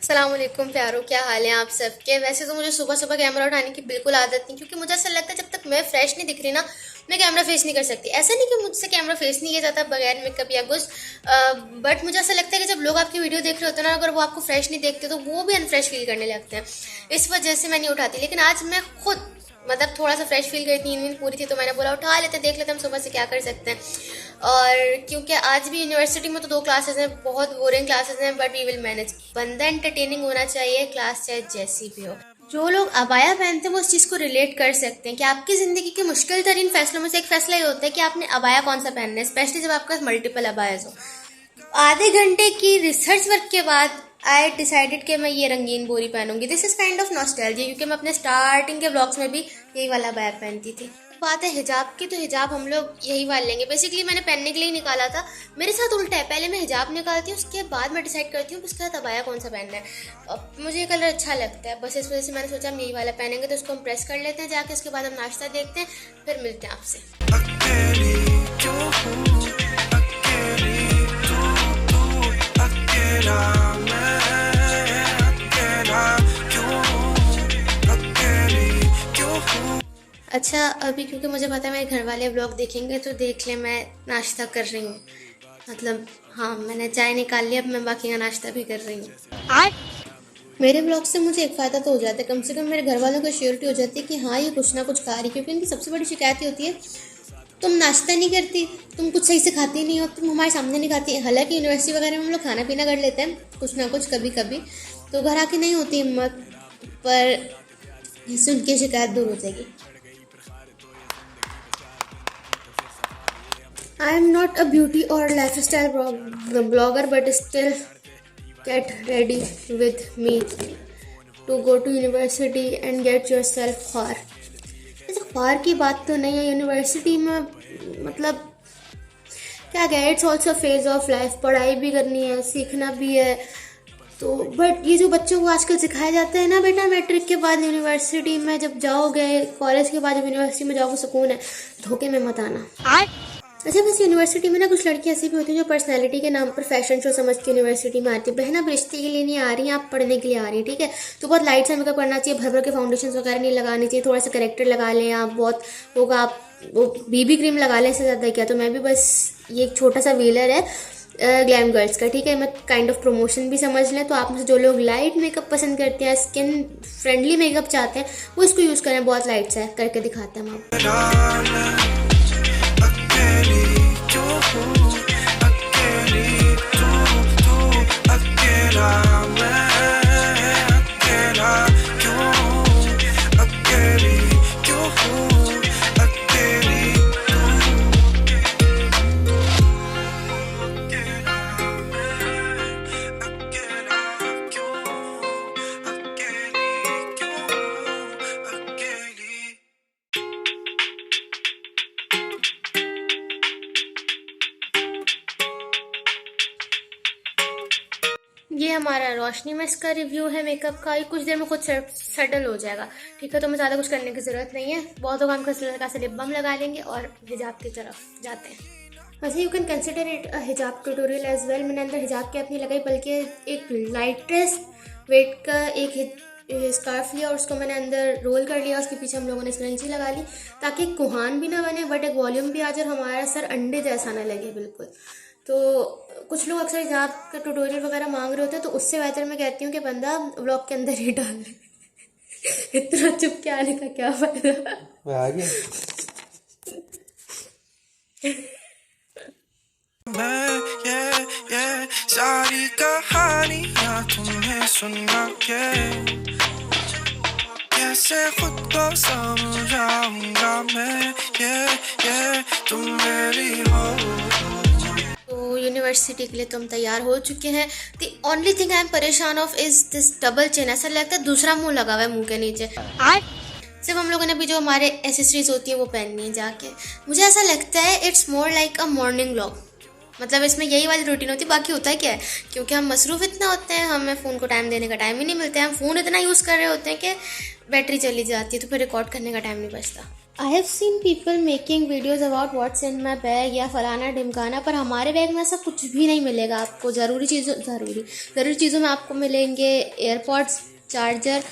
अस्सलाम वालेकुम प्यारो, क्या हाल है आप सबके। वैसे तो मुझे सुबह सुबह कैमरा उठाने की बिल्कुल आदत नहीं, क्योंकि मुझे ऐसा लगता है जब तक मैं फ्रेश नहीं दिख रही ना, मैं कैमरा फेस नहीं कर सकती। ऐसा नहीं कि मुझसे कैमरा फेस नहीं किया जाता बगैर मेकअप या कुछ, बट मुझे ऐसा लगता है कि जब लोग आपकी वीडियो देख रहे होते हैं ना, अगर वो आपको फ्रेश नहीं देखते तो वो भी अनफ्रेश फील करने लगते हैं। इस वजह से मैं नहीं उठाती। लेकिन आज मैं खुद मतलब थोड़ा सा फ्रेश फील करी थी, नींद पूरी थी, तो मैंने बोला उठा लेते, देख लेते हम सुबह से क्या कर सकते हैं। और क्योंकि आज भी यूनिवर्सिटी में तो 2 क्लासेस हैं, बहुत बोरिंग क्लासेस हैं, बट वी विल मैनेज। बंदा एंटरटेनिंग होना चाहिए, क्लास चाहे जैसी भी हो। जो लोग अबाया पहनते हैं वो उस चीज़ को रिलेट कर सकते हैं कि आपकी ज़िंदगी के मुश्किल तरीन फैसलों में से एक फैसला ये होता है कि आपने अबाया कौन सा पहनना है, स्पेशली जब आपके पास मल्टीपल अबायाज हो। आधे घंटे की रिसर्च वर्क के बाद आई डिसाइडेड कि मैं ये रंगीन बोरी पहनूंगी। This is kind of nostalgia, क्योंकि मैं अपने स्टार्टिंग के ब्लॉग्स में भी यही वाला अबाया पहनती थी। बात है हिजाब की, तो हिजाब हम लोग यही वाल लेंगे। बेसिकली मैंने पहनने के लिए ही निकाला था। मेरे साथ उल्टा है, पहले मैं हिजाब निकालती हूँ, उसके बाद मैं डिसाइड करती हूँ उसके साथ अबाया कौन सा पहनना है। अब मुझे ये कलर अच्छा लगता है, बस इस वजह से मैंने सोचा हम यही वाला पहनेंगे। तो उसको हम प्रेस कर लेते हैं जाके, उसके बाद हम नाश्ता देखते हैं, फिर मिलते हैं आपसे। अच्छा, अभी क्योंकि मुझे पता है मेरे घर वाले व्लॉग देखेंगे तो देख ले मैं नाश्ता कर रही हूँ। मतलब हाँ, मैंने चाय निकाल ली, अब मैं बाकी का नाश्ता भी कर रही हूँ। मेरे ब्लॉग से मुझे एक फ़ायदा तो हो जाता है, कम से कम मेरे घर वालों को श्योरिटी हो जाती है कि हाँ ये कुछ ना कुछ खा रही। क्योंकि इनकी सबसे बड़ी शिकायत होती है तुम नाश्ता नहीं करती, तुम कुछ सही से खाती नहीं हो, तुम हमारे सामने नहीं खाती। हालांकि यूनिवर्सिटी वगैरह में हम लोग खाना पीना कर लेते हैं कुछ ना कुछ कभी कभी, तो घर आके नहीं होती हिम्मत, पर इससे उनकी शिकायत दूर हो जाएगी। I am not a beauty or lifestyle blogger, but still get ready with me to go to university and get yourself far। ऐसे फार की बात तो नहीं है यूनिवर्सिटी में, मतलब क्या कहें, it's also phase of life. पढ़ाई भी करनी है, सीखना भी है, तो बट ये जो बच्चों को आजकल सिखाया जाता है ना, बेटा मैट्रिक के बाद यूनिवर्सिटी में जब जाओगे, कॉलेज के बाद जब यूनिवर्सिटी में जाओगे सुकून है, धोखे में मत आना। अच्छा, बस यूनिवर्सिटी में ना कुछ लड़कियां ऐसी भी होती हैं जो पर्सनैलिटी के नाम पर फैशन शो समझ के यूनिवर्सिटी में आती है। बहना आप रिश्ते के लिए नहीं आ रही हैं, आप पढ़ने के लिए आ रही हैं, ठीक है। तो बहुत लाइट सा मेकअप करना चाहिए, भर भर के फाउंडेशन वगैरह नहीं लगानी चाहिए, थोड़ा सा करेक्टर लगा लें आप, बहुत होगा। आप वो बीबी क्रीम लगा लें, इससे ज़्यादा क्या। तो मैं भी बस, ये एक छोटा सा व्हीलर है ग्लैम गर्ल्स का, ठीक है। मैं काइंड ऑफ प्रमोशन भी समझ लें। तो आप में से जो लोग लाइट मेकअप पसंद करते हैं, स्किन फ्रेंडली मेकअप चाहते हैं, वो इसको यूज़ करें। बहुत लाइट सा है, करके दिखाते हैं हम आपको। ये हमारा रोशनी में इसका रिव्यू है मेकअप का। ये कुछ देर में खुद सेटल हो जाएगा, ठीक है। तो हमें ज़्यादा कुछ करने की ज़रूरत नहीं है। बहुत होगा हम हल्का सा लिप बाम लगा लेंगे और हिजाब की तरफ जाते हैं। वैसे you can consider it a हिजाब ट्यूटोरियल एज वेल। मैंने अंदर हिजाब कैप नहीं लगाई, बल्कि एक लाइटेस्ट वेट का एक स्कार्फ लिया और उसको मैंने अंदर रोल कर लिया। उसके पीछे हम लोगों ने स्क्रंची लगा ली, ताकि कुहान भी ना बने, बट एक वॉल्यूम भी आ जाए, हमारा सर अंडे जैसा ना लगे बिल्कुल। तो कुछ लोग अक्सर हिजाब का ट्यूटोरियल वगैरह मांग रहे होते हैं, तो उससे बेहतर मैं कहती हूँ कि बंदा व्लॉग के अंदर ही डाल ले। इतना चुप के आने का क्या फायदा। आ गया। सारी कहानियां तुम्हें सुना के कैसे खुद को समझाऊंगा मैं, ये तुम मेरी हो। तो यूनिवर्सिटी के लिए तुम तैयार हो चुके हैं। The only thing I am परेशान of is this double chain. ऐसा लगता है दूसरा मुंह लगा हुआ है मुंह के नीचे। सिर्फ हम लोगों ने भी जो हमारे एसेसरीज होती है वो पहननी है जाके। मुझे ऐसा लगता है it's more like a morning vlog. मतलब इसमें यही वाली रूटीन होती है। बाकी होता है क्या है, क्योंकि हम मसरूफ़ इतना होते हैं, हमें फ़ोन को टाइम देने का टाइम ही नहीं मिलता है। हम फ़ोन इतना यूज़ कर रहे होते हैं कि बैटरी चली जाती है, तो फिर रिकॉर्ड करने का टाइम नहीं बचता। I have seen people making videos about what's in my bag या फलाना ढिमकाना, पर हमारे बैग में ऐसा कुछ भी नहीं मिलेगा आपको। ज़रूरी चीज़ों में आपको मिलेंगे एयरपॉड्स, चार्जर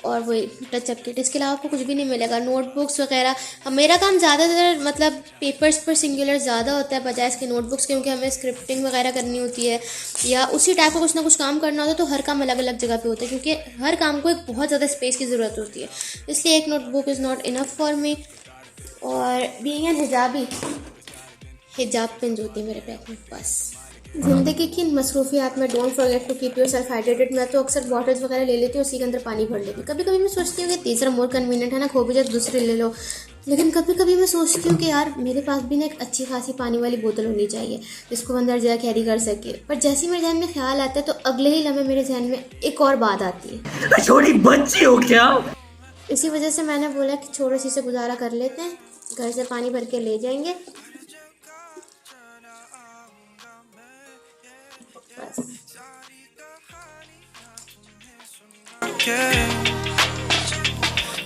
और वही टचअप किट। इसके अलावा आपको कुछ भी नहीं मिलेगा, नोटबुक्स वगैरह। मेरा काम ज़्यादातर मतलब पेपर्स पर सिंगुलर ज़्यादा होता है बजाय इसके नोटबुक्स, क्योंकि हमें स्क्रिप्टिंग वगैरह करनी होती है या उसी टाइप का कुछ ना कुछ काम करना होता है, तो हर काम अलग अलग जगह पे होता है, क्योंकि हर काम को एक बहुत ज़्यादा स्पेस की ज़रूरत होती है। इसलिए एक notebook is not enough for me. और बीइंग एन हिजाबी, हिजाब पिन होती है मेरे बैग में बस। ज़िंदगी की इन मसरूफियात में don't forget to keep yourself hydrated. मैं तो अक्सर बॉटल्स वगैरह ले लेती हूँ, उसी के अंदर पानी भर लेती हूँ। कभी कभी मैं सोचती हूँ कि तीसरा मोर कन्वीनियंट है ना, खो भी जाए दूसरे ले लो। लेकिन कभी कभी मैं सोचती हूँ कि यार मेरे पास भी ना एक अच्छी खासी पानी वाली बोतल होनी चाहिए जिसको अंदर जगह कैरी कर सके। पर जैसे ही मेरे जहन में ख्याल आता है तो अगले ही लम्हे मेरे जहन में एक और बात आती है, छोटी बच्ची हो क्या? इसी वजह से मैंने बोला कि छोड़ो, इसी से गुजारा कर लेते हैं, घर से पानी भर के ले जाएंगे बस।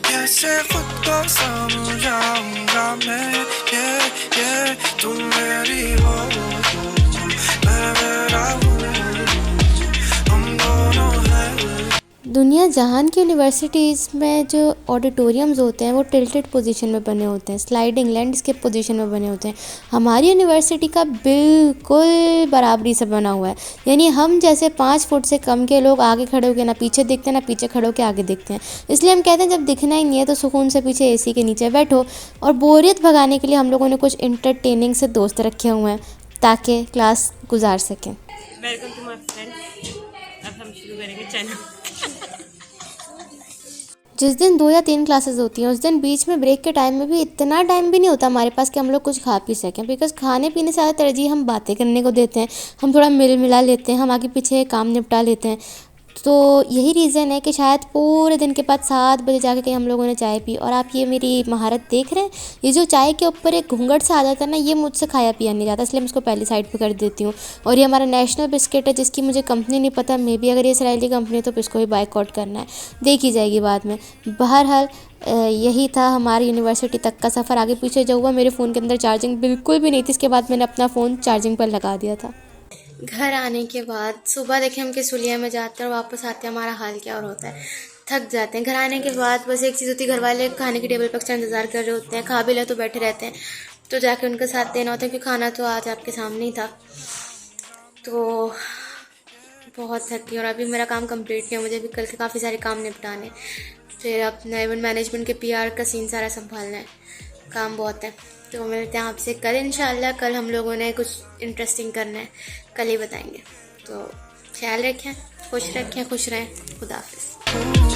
कैसे खुद को समझाऊंगा मैं, ये तुम मेरी हो, मैं मेरा हूँ, हम दोनों हैं। दुनिया जहान की यूनिवर्सिटीज़ में जो ऑडिटोरियम्स होते हैं वो टिल्टेड पोजीशन में बने होते हैं, स्लाइडिंग लैंडस्केप पोजीशन में बने होते हैं। हमारी यूनिवर्सिटी का बिल्कुल बराबरी से बना हुआ है, यानी हम जैसे 5 फुट से कम के लोग आगे खड़े होकर ना पीछे दिखते हैं ना पीछे खड़े होकर आगे दिखते हैं। इसलिए हम कहते हैं जब दिखना ही नहीं है तो सुकून से पीछे एसी के नीचे बैठो। और बोरियत भगाने के लिए हम लोगों ने कुछ इंटरटेनिंग से दोस्त रखे हुए हैं ताकि क्लास गुजार सकें। Welcome to my friend. अब हम शुरू करेंगे चैनल। जिस दिन 2 या 3 क्लासेस होती हैं उस दिन बीच में ब्रेक के टाइम में भी इतना टाइम भी नहीं होता हमारे पास कि हम लोग कुछ खा पी सकें, बिकॉज़ खाने पीने से ज़्यादा तरजीह हम बातें करने को देते हैं। हम थोड़ा मिल मिला लेते हैं, हम आगे पीछे काम निपटा लेते हैं। तो यही रीज़न है कि शायद पूरे दिन के बाद 7 बजे जाके कहीं हम लोगों ने चाय पी। और आप ये मेरी महारत देख रहे हैं, ये जो चाय के ऊपर एक घूंघट सा आ जाता है ना, ये मुझसे खाया पिया नहीं जाता, इसलिए मैं इसको पहली साइड पे कर देती हूँ। और ये हमारा नेशनल बिस्किट है जिसकी मुझे कंपनी नहीं पता, मे बी अगर ये इसराइली कंपनी है तो इसको भी बाइकआउट करना है, देखी जाएगी बाद में। बहरहाल यही था हमारी यूनिवर्सिटी तक का सफ़र। आगे पीछे जो हुआ, मेरे फ़ोन के अंदर चार्जिंग बिल्कुल भी नहीं थी, इसके बाद मैंने अपना फ़ोन चार्जिंग पर लगा दिया था। घर आने के बाद सुबह देखें हम किसुलिया में जाते हैं और वापस आते हैं, हमारा हाल क्या और होता है, थक जाते हैं। घर आने के बाद बस एक चीज़ होती है, घर वाले खाने की टेबल पर अक्सर इंतज़ार कर रहे होते हैं, खा भी ले तो बैठे रहते हैं, तो जाके उनके साथ देना होता है, क्योंकि खाना तो आज आपके सामने ही था। तो बहुत थकी और अभी मेरा काम कंप्लीट नहीं है, मुझे भी कल के काफ़ी सारे काम निपटाने, फिर अपना इवेंट मैनेजमेंट के PR का सीन सारा संभालना है, काम बहुत है। तो मिलते हैं आपसे कल इंशाल्लाह। कल हम लोगों ने कुछ इंटरेस्टिंग करना है, कल ही बताएंगे। तो ख्याल रखें, खुश रहें, खुदा हाफिज़।